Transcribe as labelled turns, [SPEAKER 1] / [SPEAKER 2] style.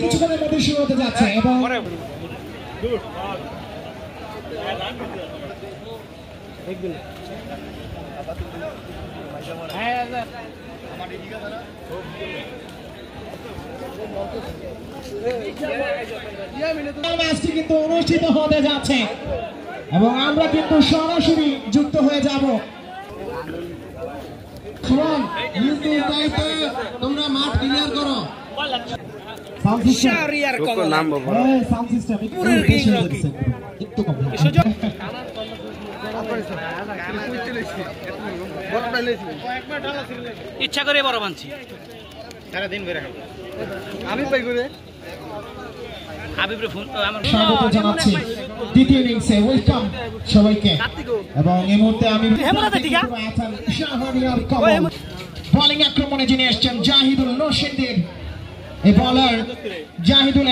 [SPEAKER 1] কিছুক্ষণের মধ্যে শুরু হতে যাচ্ছে এবং ম্যাচটি কিন্তু অনুষ্ঠিত হতে যাচ্ছে এবং আমরা কিন্তু সরাসরি যুক্ত হয়ে যাব। তোমরা মাঠ ক্লিয়ার করো।
[SPEAKER 2] ইচ্ছা করে বড় মানছি
[SPEAKER 1] সারাদিন বের
[SPEAKER 2] আমি পাই করে হাবিবরে ফোন
[SPEAKER 1] স্বাগত জানাচ্ছি দ্বিতীয় ইনিংসে। ওয়েলকাম সবাইকে। এবং এই মুহূর্তে আমি বোলিং আক্রমণে যিনি এসেছেন জাহিদুল নরসিংদীর এই বলার জাহিদুল